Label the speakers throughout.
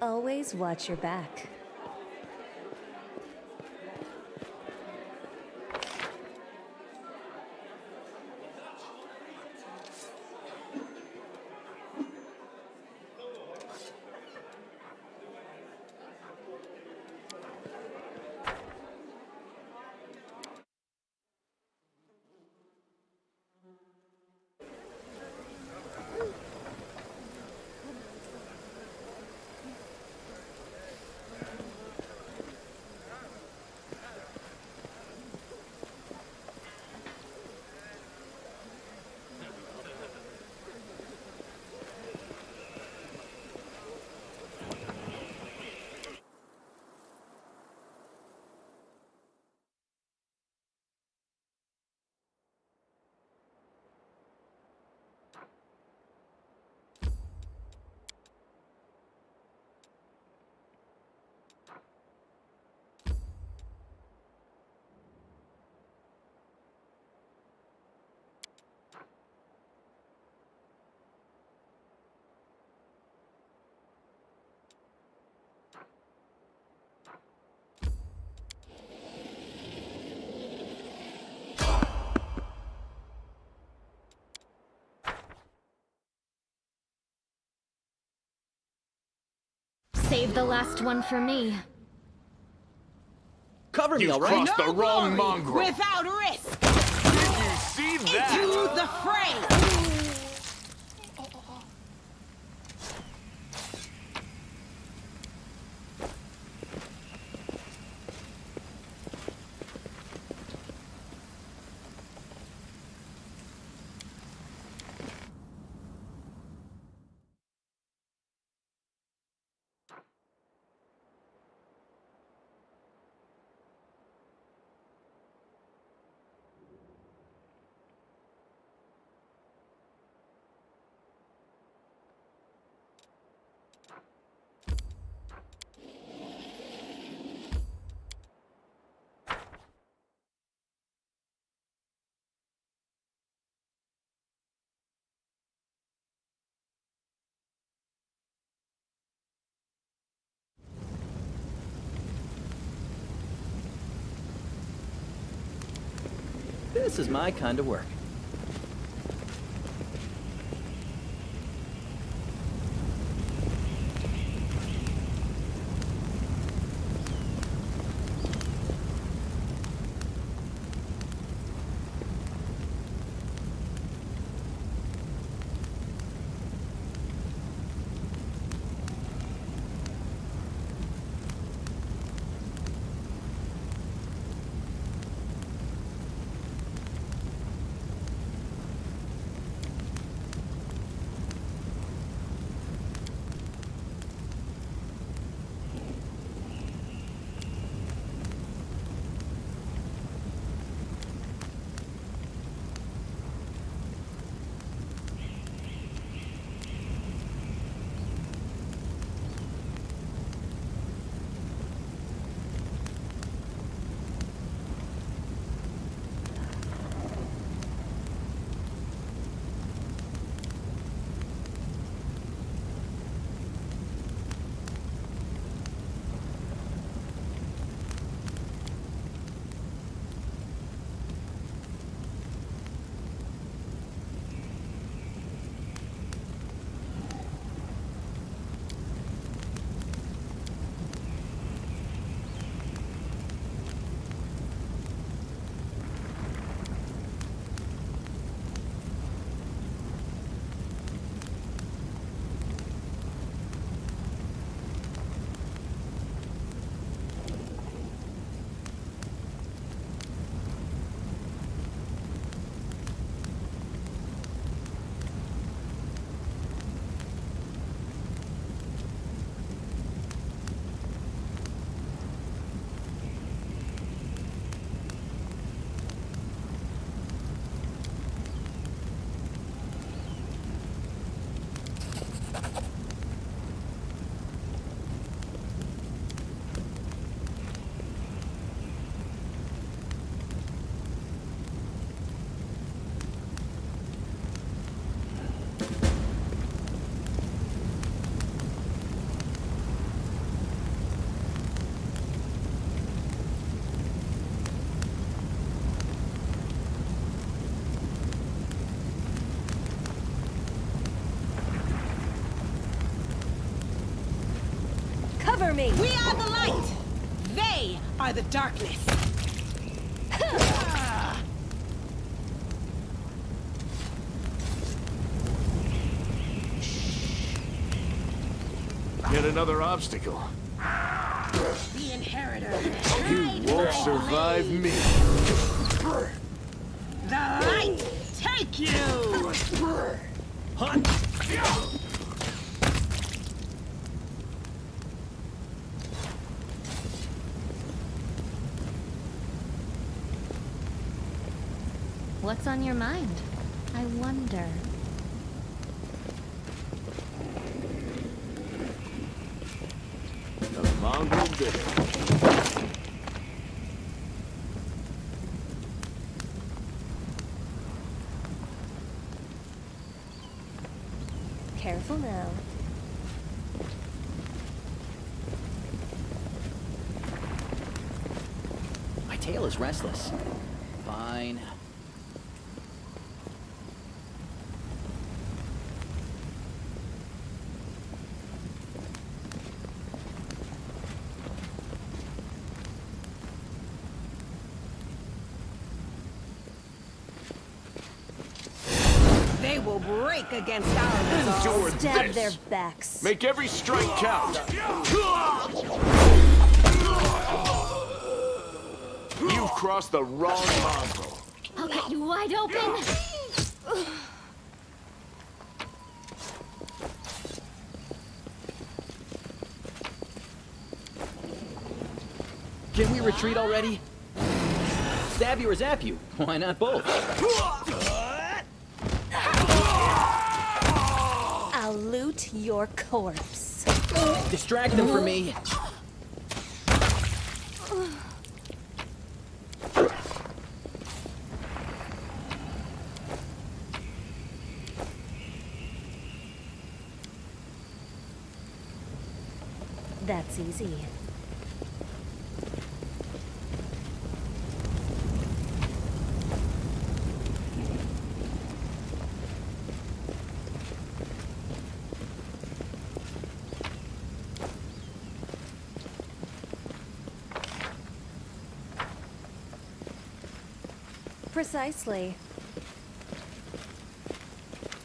Speaker 1: Always watch your back.
Speaker 2: Save the last one for me.
Speaker 3: Cover me,
Speaker 4: You've
Speaker 3: alright?
Speaker 4: crossed the wrong mongrel.
Speaker 5: Without risk!
Speaker 4: Did you see that?
Speaker 5: Into the fray!
Speaker 3: This is my kind of work.
Speaker 1: Cover me!
Speaker 5: We are the light. They are the darkness.
Speaker 4: Yet another obstacle.
Speaker 5: The inheritor.
Speaker 4: You won't survive me.
Speaker 5: The light take you.
Speaker 3: Hunt!
Speaker 2: What's on your mind? I wonder.
Speaker 4: The mongrel bitter.
Speaker 1: Careful now.
Speaker 3: My tail is restless. Fine.
Speaker 5: They will break against our resolve.
Speaker 4: Endure
Speaker 1: Stab
Speaker 4: this.
Speaker 1: their backs.
Speaker 4: Make every strike count. You've crossed the wrong mongrel.
Speaker 2: I'll cut you wide open.
Speaker 3: Can we retreat already? Stab you or zap you? Why not both?
Speaker 1: I'll loot your corpse.
Speaker 3: Distract them for me.
Speaker 1: That's easy. Precisely.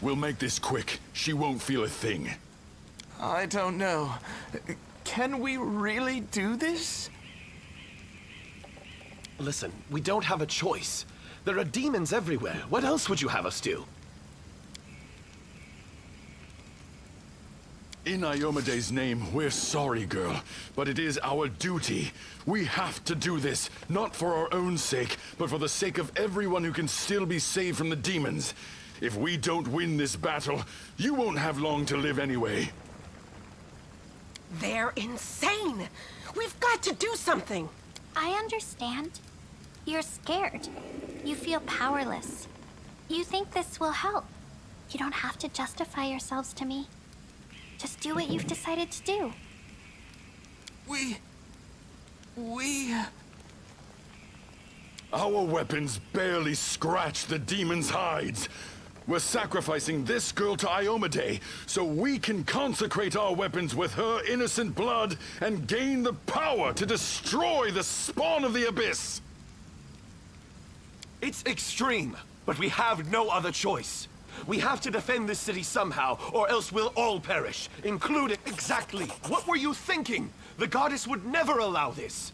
Speaker 6: We'll make this quick. She won't feel a thing.
Speaker 7: I don't know. Can we really do this?
Speaker 8: Listen, we don't have a choice. There are demons everywhere. What else would you have us do?
Speaker 6: In Iomede's name, we're sorry, girl, but it is our duty. We have to do this, not for our own sake, but for the sake of everyone who can still be saved from the demons. If we don't win this battle, you won't have long to live anyway.
Speaker 5: They're insane. We've got to do something.
Speaker 9: I understand. You're scared. You feel powerless. You think this will help. You don't have to justify yourselves to me. Just do what you've decided to do.
Speaker 7: We...
Speaker 6: Our weapons barely scratch the demons' hides. We're sacrificing this girl to Iomede so we can consecrate our weapons with her innocent blood and gain the power to destroy the spawn of the Abyss.
Speaker 8: It's extreme, but we have no other choice. We have to defend this city somehow, or else we'll all perish, including... Exactly! What were you thinking? The goddess would never allow this!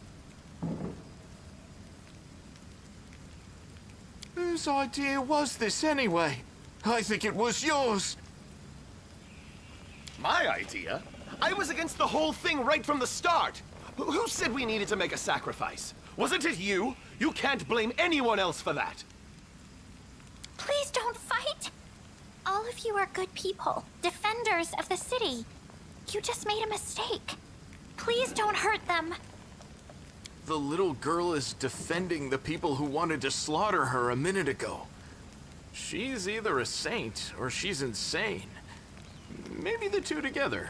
Speaker 7: Whose idea was this anyway? I think it was yours.
Speaker 8: My idea? I was against the whole thing right from the start! Who said we needed to make a sacrifice? Wasn't it you? You can't blame anyone else for that!
Speaker 9: Please don't fight! All of you are good people, defenders of the city. You just made a mistake. Please don't hurt them.
Speaker 7: The little girl is defending the people who wanted to slaughter her a minute ago. She's either a saint or she's insane. Maybe the two together.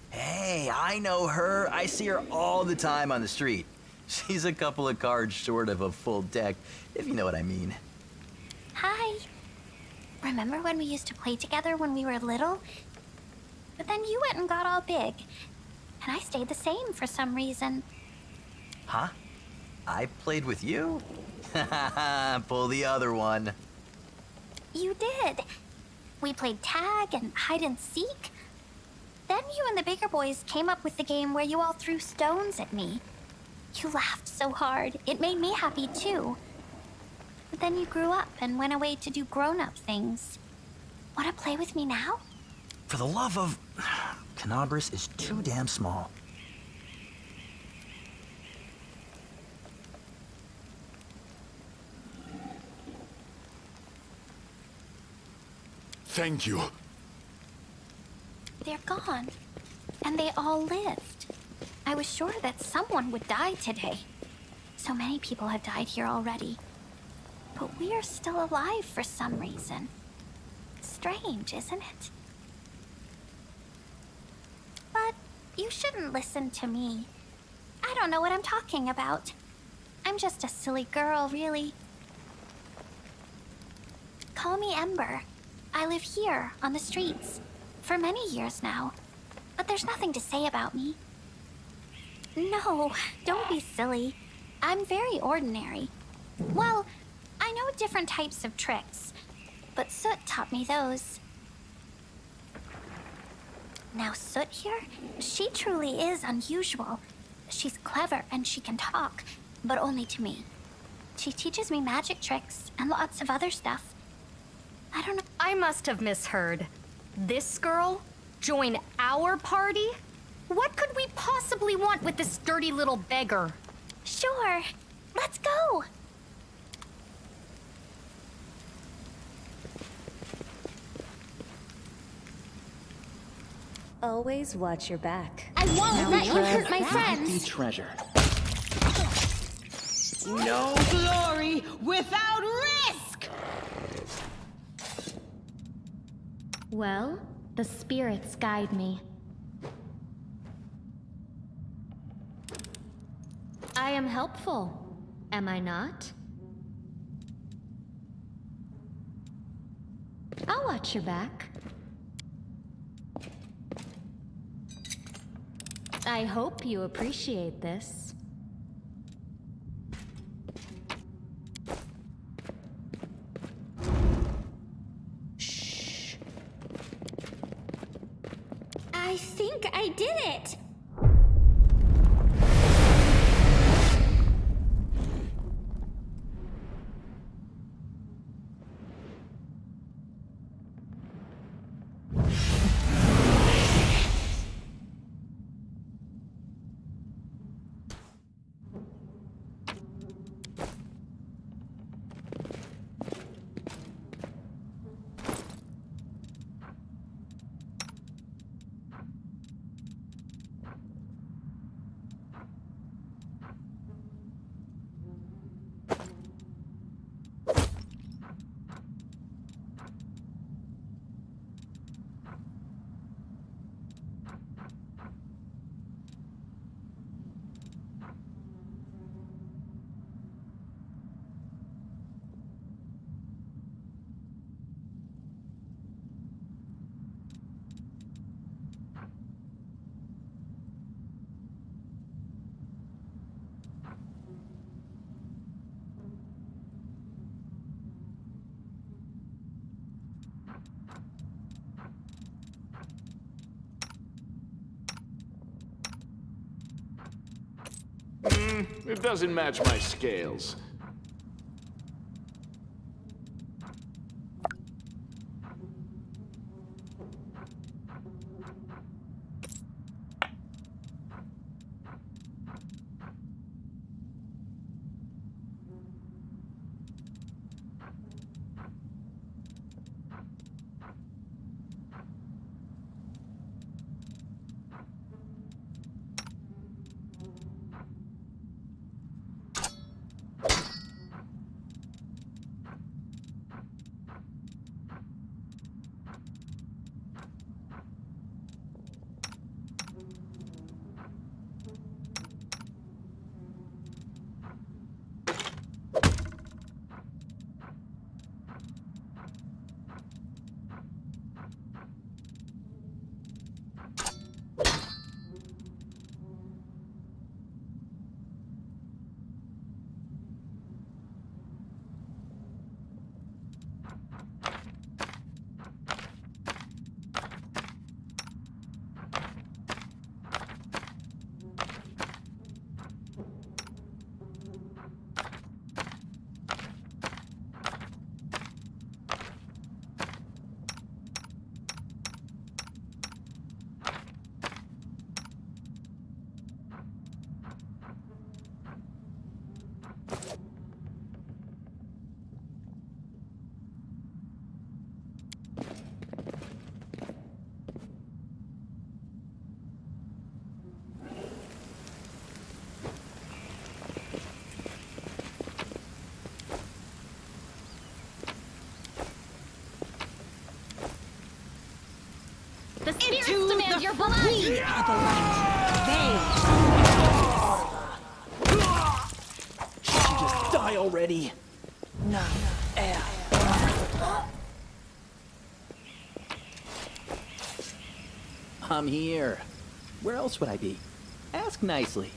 Speaker 3: Hey, I know her. I see her all the time on the street. She's a couple of cards short of a full deck, if you know what I mean.
Speaker 9: Hi. Remember when we used to play together when we were little? But then you went and got all big. And I stayed the same for some reason.
Speaker 3: Huh? I played with you? Pull the other one.
Speaker 9: You did. We played tag and hide and seek. Then you and the bigger boys came up with the game where you all threw stones at me. You laughed so hard, it made me happy too. But then you grew up and went away to do grown-up things. Wanna play with me now?
Speaker 3: For the love of... Canabris is too damn small.
Speaker 6: Thank you.
Speaker 9: They're gone. And they all lived. I was sure that someone would die today. So many people have died here already. But we are still alive for some reason. Strange, isn't it? But you shouldn't listen to me. I don't know what I'm talking about. I'm just a silly girl, really. Call me Ember. I live here, on the streets, for many years now. But there's nothing to say about me. No, don't be silly. I'm very ordinary. Well, I know different types of tricks, but Soot taught me those. Now Soot here, she truly is unusual. She's clever and she can talk, but only to me. She teaches me magic tricks and lots of other stuff. I don't know.
Speaker 2: I must have misheard. This girl? Join our party? What could we possibly want with this dirty little beggar?
Speaker 9: Sure, let's go.
Speaker 1: Always watch your back.
Speaker 9: I won't let you hurt my friends.
Speaker 10: Treasure.
Speaker 5: No glory without risk!
Speaker 2: Well, the spirits guide me. I am helpful, am I not? I'll watch your back. I hope you appreciate this.
Speaker 9: I think I did it.
Speaker 4: It doesn't match my scales.
Speaker 2: The spirits demand your blood!
Speaker 5: We are the light.
Speaker 3: She should just die already.
Speaker 5: No. Air.
Speaker 3: I'm here. Where else would I be? Ask nicely.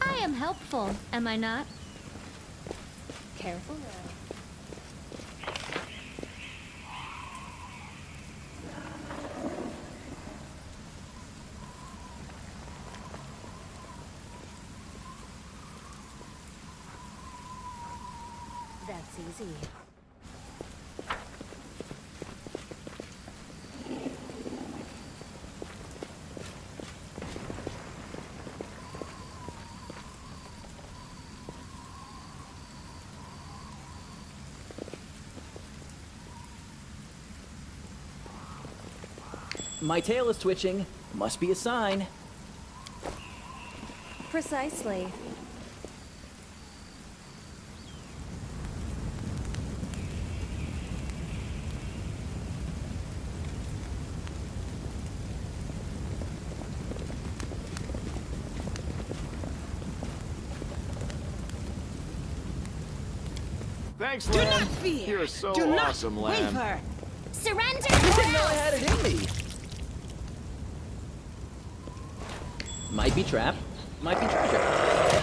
Speaker 2: I am helpful, am I not? Careful now.
Speaker 1: That's easy.
Speaker 3: My tail is twitching. Must be a sign.
Speaker 1: Precisely.
Speaker 4: Thanks,
Speaker 5: Do
Speaker 4: Lamb.
Speaker 5: not fear.
Speaker 4: You're so
Speaker 5: Do not
Speaker 4: awesome, Lamb.
Speaker 5: waver.
Speaker 2: Surrender!
Speaker 3: Didn't know I had it in me. Might be trap. Might be treasure.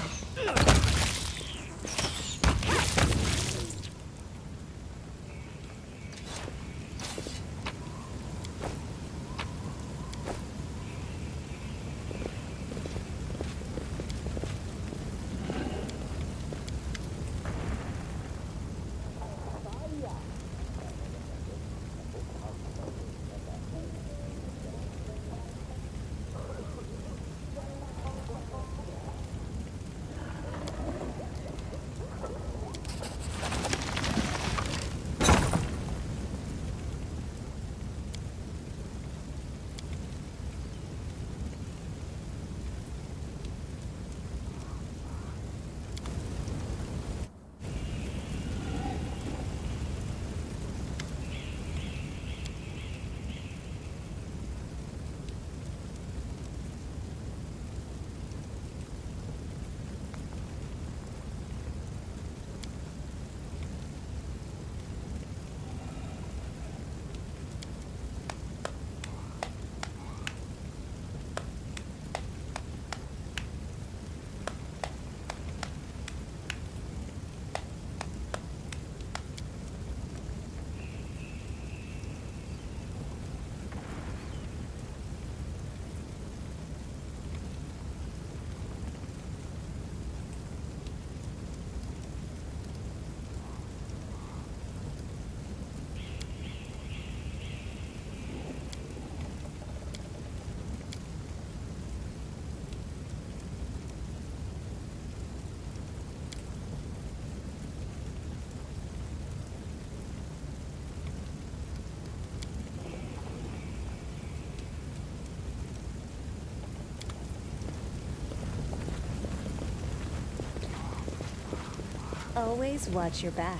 Speaker 1: Always watch your back.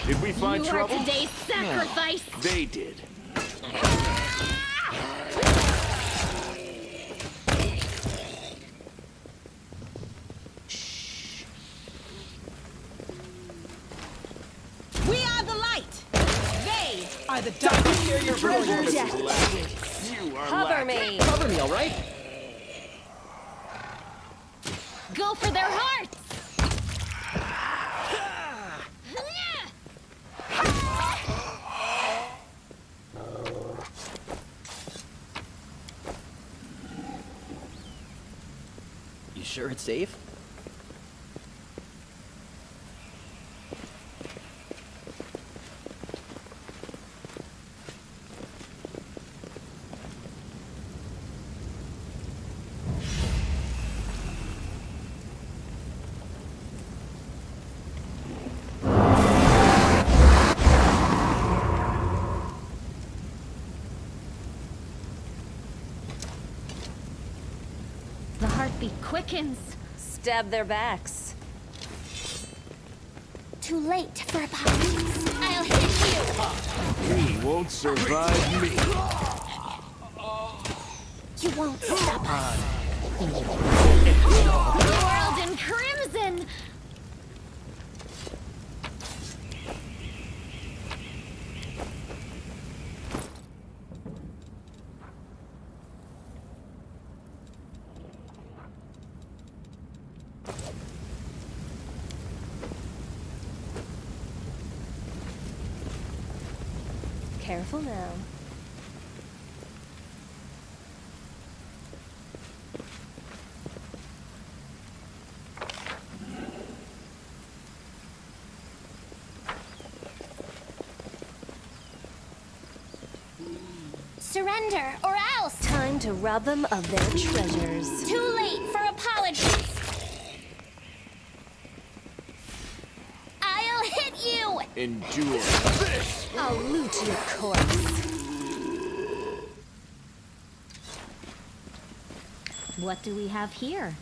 Speaker 4: Did we find
Speaker 2: You are
Speaker 4: trouble?
Speaker 2: today's sacrifice!
Speaker 4: They did.
Speaker 5: We are the light. They are the darkness.
Speaker 3: Share your treasure.
Speaker 4: You are
Speaker 1: Cover
Speaker 4: lacking.
Speaker 1: me!
Speaker 3: Cover me, all right?
Speaker 2: Go for their hearts!
Speaker 3: You sure it's safe?
Speaker 2: mannequins!
Speaker 1: Stab their backs.
Speaker 9: Too late for apologies. I'll hit
Speaker 4: He won't survive me.
Speaker 9: you. You won't stop us.
Speaker 2: World in crimson!
Speaker 1: Careful now.
Speaker 9: Surrender, or else.
Speaker 1: Time to rob them of their treasures.
Speaker 9: Too late for apologies. I'll hit you.
Speaker 4: Endure this.
Speaker 1: I'll loot your corpse.
Speaker 2: What do we have here?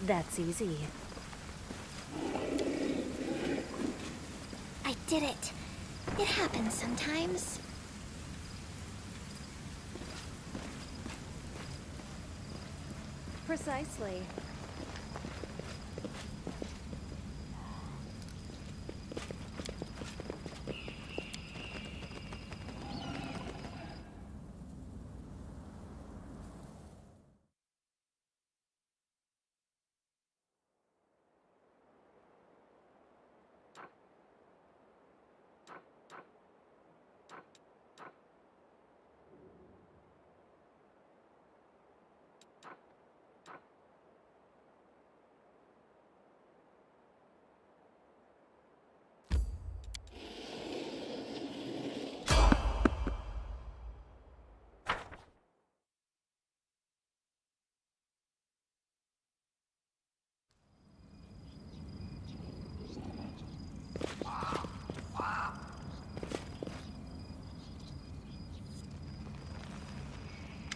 Speaker 1: That's easy.
Speaker 9: I did it. It happens sometimes.
Speaker 1: Precisely.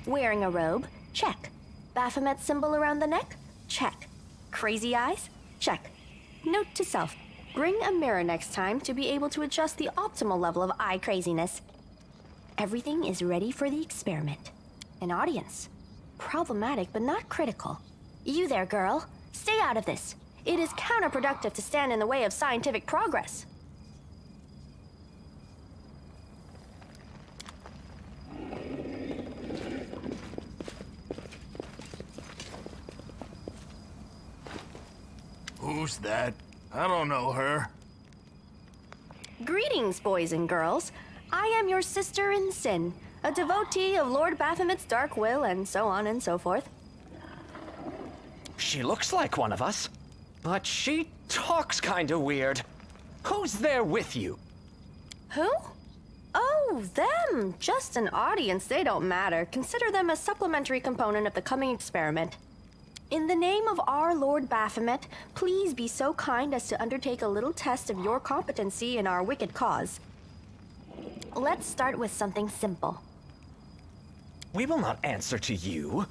Speaker 10: Wearing a robe? Check. Baphomet symbol around the neck? Check. Crazy eyes? Check. Note to self. Bring a mirror next time to be able to adjust the optimal level of eye craziness. Everything is ready for the experiment. An audience. Problematic but not critical. You there, girl. Stay out of this. It is counterproductive to stand in the way of scientific progress.
Speaker 7: Who's that? I don't know her.
Speaker 10: Greetings, boys and girls. I am your sister in sin, a devotee of Lord Baphomet's dark will, and so on and so forth.
Speaker 11: She looks like one of us, but she talks kinda weird. Who's there with you?
Speaker 10: Who? Oh, them. Just an audience. They don't matter. Consider them a supplementary component of the coming experiment. In the name of our Lord Baphomet, please be so kind as to undertake a little test of your competency in our wicked cause. Let's start with something simple.
Speaker 11: We will not answer to you.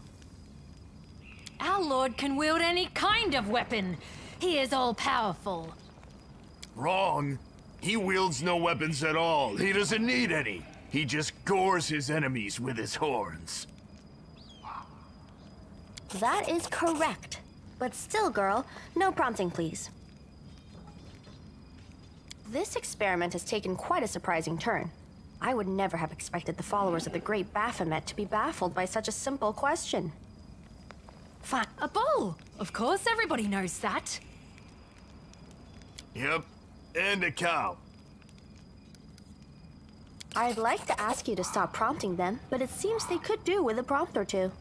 Speaker 2: Our lord can wield any kind of weapon. He is all-powerful.
Speaker 4: Wrong. He wields no weapons at all. He doesn't need any. He just gores his enemies with his horns.
Speaker 10: That is correct. But still, girl, no prompting, please. This experiment has taken quite a surprising turn. I would never have expected the followers of the great Baphomet to be baffled by such a simple question.
Speaker 2: Fine. A bull! Of course, everybody knows that.
Speaker 4: Yep. And a cow.
Speaker 10: I'd like to ask you to stop prompting them, but it seems they could do with a prompt or two.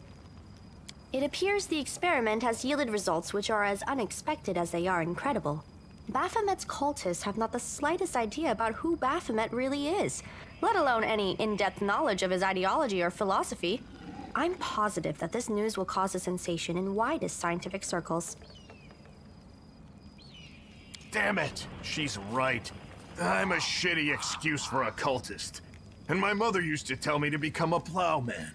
Speaker 10: It appears the experiment has yielded results which are as unexpected as they are incredible. Baphomet's cultists have not the slightest idea about who Baphomet really is, let alone any in-depth knowledge of his ideology or philosophy. I'm positive that this news will cause a sensation in widest scientific circles.
Speaker 4: Damn it! She's right. I'm a shitty excuse for a cultist. And my mother used to tell me to become a plowman.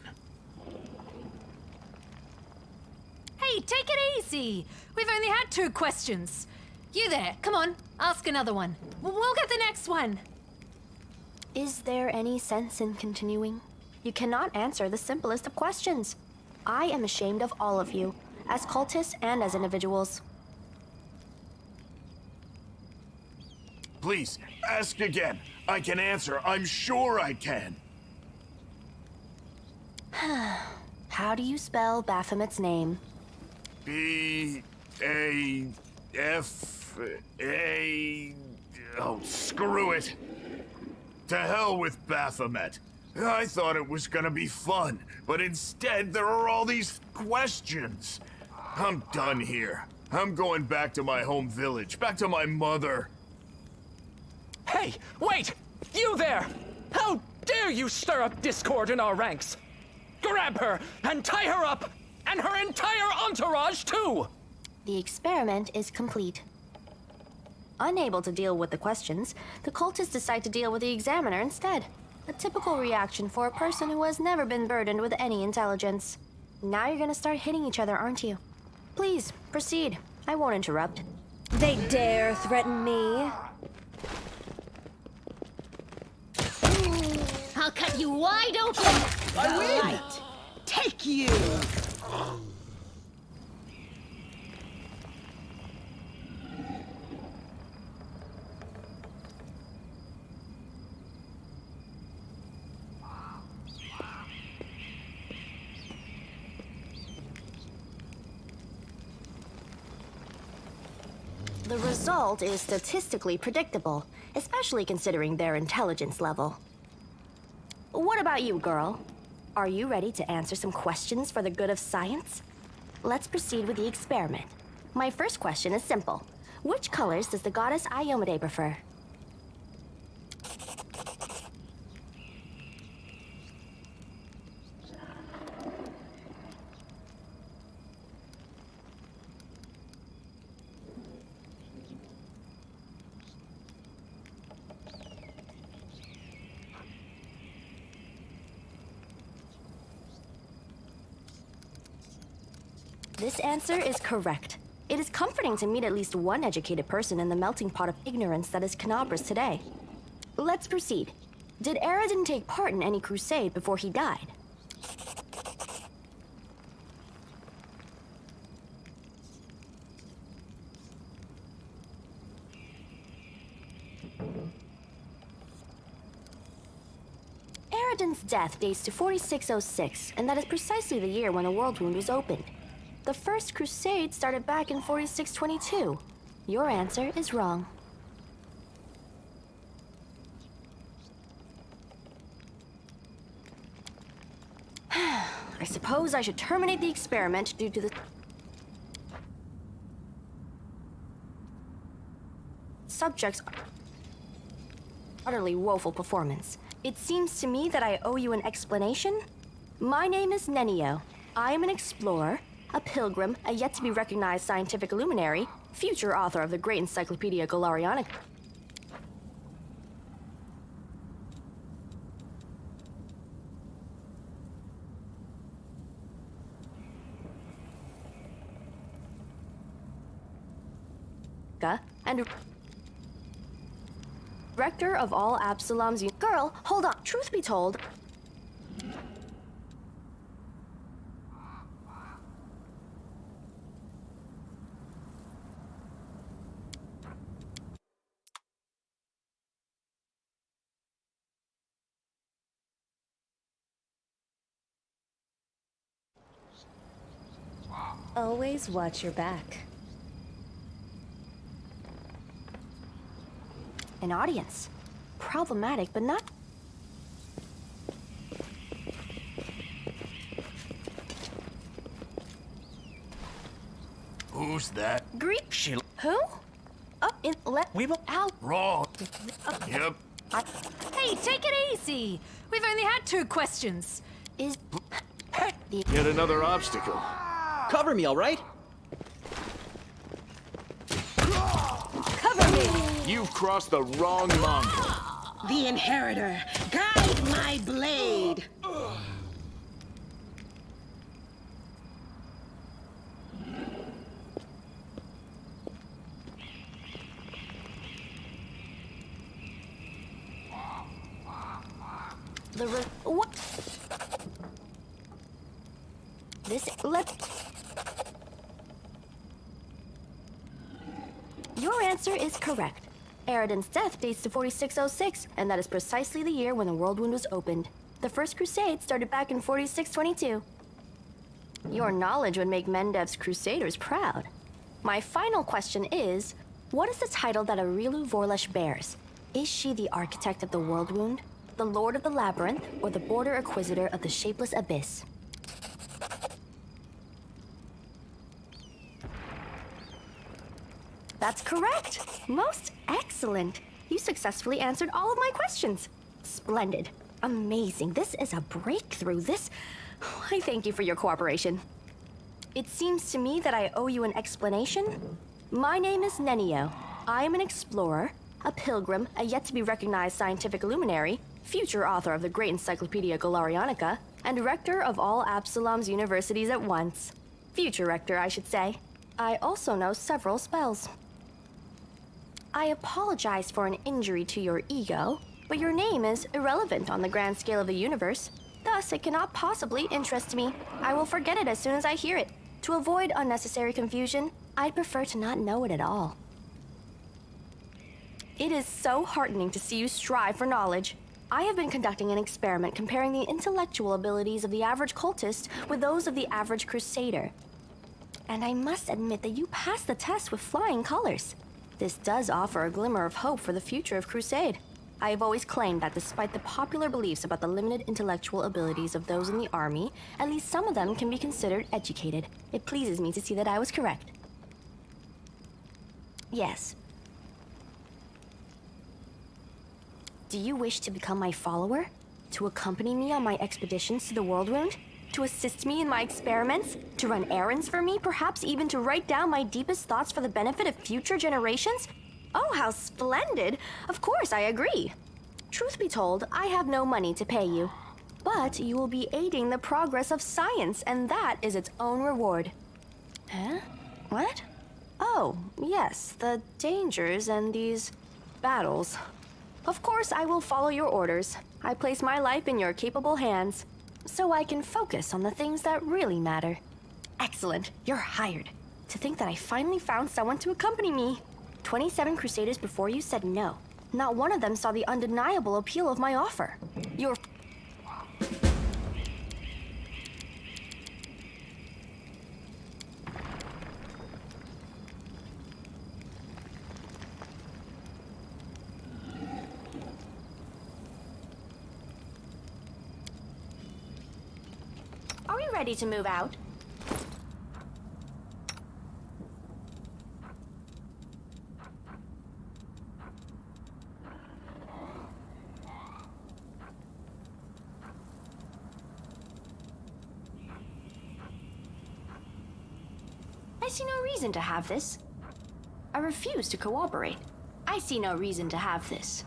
Speaker 2: Hey, take it easy. We've only had 2 questions. You there, come on, ask another one. We'll get the next one.
Speaker 10: Is there any sense in continuing? You cannot answer the simplest of questions. I am ashamed of all of you, as cultists and as individuals.
Speaker 4: Please, ask again. I can answer. I'm sure I can.
Speaker 10: How do you spell Baphomet's name?
Speaker 4: B-A-F-A... Oh, screw it. To hell with Baphomet. I thought it was gonna be fun, but instead there are all these questions. I'm done here. I'm going back to my home village, back to my mother.
Speaker 11: Hey, wait! You there! How dare you stir up discord in our ranks? Grab her and tie her up! And her entire entourage, too!
Speaker 10: The experiment is complete. Unable to deal with the questions, the cultists decide to deal with the examiner instead. A typical reaction for a person who has never been burdened with any intelligence. Now you're gonna start hitting each other, aren't you? Please, proceed. I won't interrupt.
Speaker 1: They dare threaten me.
Speaker 2: I'll cut you wide open.
Speaker 5: Right. Take you!
Speaker 10: The result is statistically predictable, especially considering their intelligence level. What about you, girl? Are you ready to answer some questions for the good of science? Let's proceed with the experiment. My first question is simple. Which colors does the goddess Iomade prefer? This answer is correct. It is comforting to meet at least one educated person in the melting pot of ignorance that is Canabras today. Let's proceed. Did Aradin take part in any crusade before he died? Aradin's death dates to 4606, and that is precisely the year when the World Wound was opened. The First Crusade started back in 4622. Your answer is wrong. I suppose I should terminate the experiment due to the subject's utterly woeful performance. It seems to me that I owe you an explanation. My name is Nenio. I am an explorer, a pilgrim, a yet-to-be-recognized scientific luminary, future author of the great Encyclopedia Galarianica. And rector of all Absalom's... Girl, hold on. Truth be told...
Speaker 1: Always watch your back.
Speaker 10: An audience. Problematic, but not...
Speaker 4: Who's that?
Speaker 10: Greek. Who?
Speaker 11: We will...
Speaker 10: Al...
Speaker 4: Wrong. Yep.
Speaker 2: Hey, take it easy. We've only had 2 questions.
Speaker 10: Is...
Speaker 4: Yet another obstacle.
Speaker 3: Cover me, all right?
Speaker 1: Cover me!
Speaker 4: You've crossed the wrong mongrel.
Speaker 5: The Inheritor, guide my blade!
Speaker 10: What? Your answer is correct. Eridan's death dates to 4606, and that is precisely the year when the World Wound was opened. The First Crusade started back in 4622. Your knowledge would make Mendev's Crusaders proud. My final question is, what is the title that Arilu Vorlesh bears? Is she the architect of the World Wound, the Lord of the Labyrinth, or the Border Inquisitor of the Shapeless Abyss? That's correct! Most excellent! You successfully answered all of my questions. Splendid. Amazing. This is a breakthrough. I thank you for your cooperation. It seems to me that I owe you an explanation. My name is Nenio. I am an explorer, a pilgrim, a yet-to-be-recognized scientific luminary, future author of the great Encyclopedia Galarianica, and rector of all Absalom's universities at once. Future rector, I should say. I also know several spells. I apologize for an injury to your ego, but your name is irrelevant on the grand scale of the universe. Thus, it cannot possibly interest me. I will forget it as soon as I hear it. To avoid unnecessary confusion, I'd prefer to not know it at all. It is so heartening to see you strive for knowledge. I have been conducting an experiment comparing the intellectual abilities of the average cultist with those of the average crusader. And I must admit that you passed the test with flying colors. This does offer a glimmer of hope for the future of Crusade. I have always claimed that despite the popular beliefs about the limited intellectual abilities of those in the army, at least some of them can be considered educated. It pleases me to see that I was correct. Yes. Do you wish to become my follower? To accompany me on my expeditions to the World Wound? To assist me in my experiments? To run errands for me? Perhaps even to write down my deepest thoughts for the benefit of future generations? Oh, how splendid! Of course, I agree. Truth be told, I have no money to pay you. But you will be aiding the progress of science, and that is its own reward. Huh? What? Oh, yes, the dangers and these battles. Of course, I will follow your orders. I place my life in your capable hands, so I can focus on the things that really matter. Excellent, you're hired. To think that I finally found someone to accompany me. 27 Crusaders before you said no. Not one of them saw the undeniable appeal of my offer. You're... Are we ready to move out? I see no reason to have this. I refuse to cooperate. I see no reason to have this.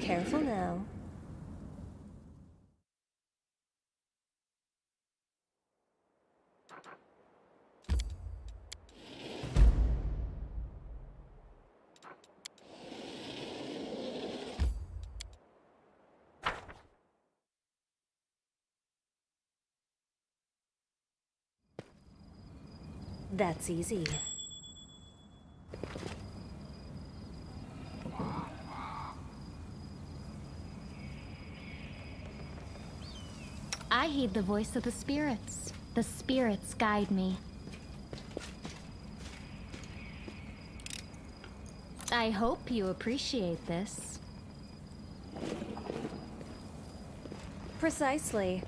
Speaker 1: Careful now. That's easy.
Speaker 2: I heed the voice of the spirits. The spirits guide me. I hope you appreciate this.
Speaker 1: Precisely.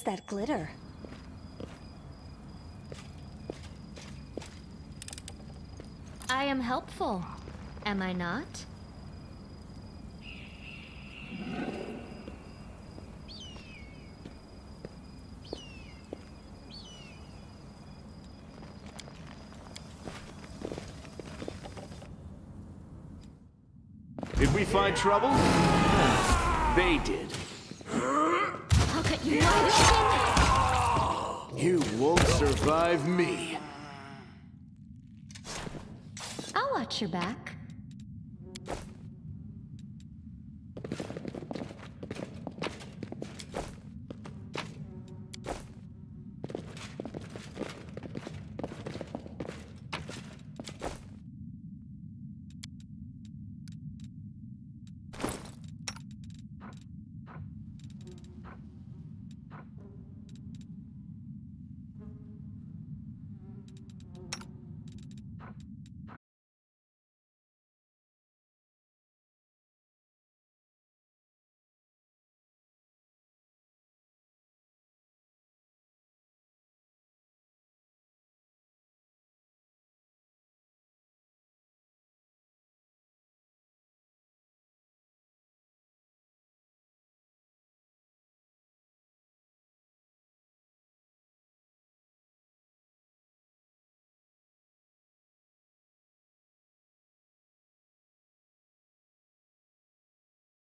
Speaker 1: that glitter?
Speaker 2: I am helpful, am I not?
Speaker 12: Did we find trouble? They did.
Speaker 2: I'll cut you wide open!
Speaker 12: You won't survive me.
Speaker 2: I'll watch your back.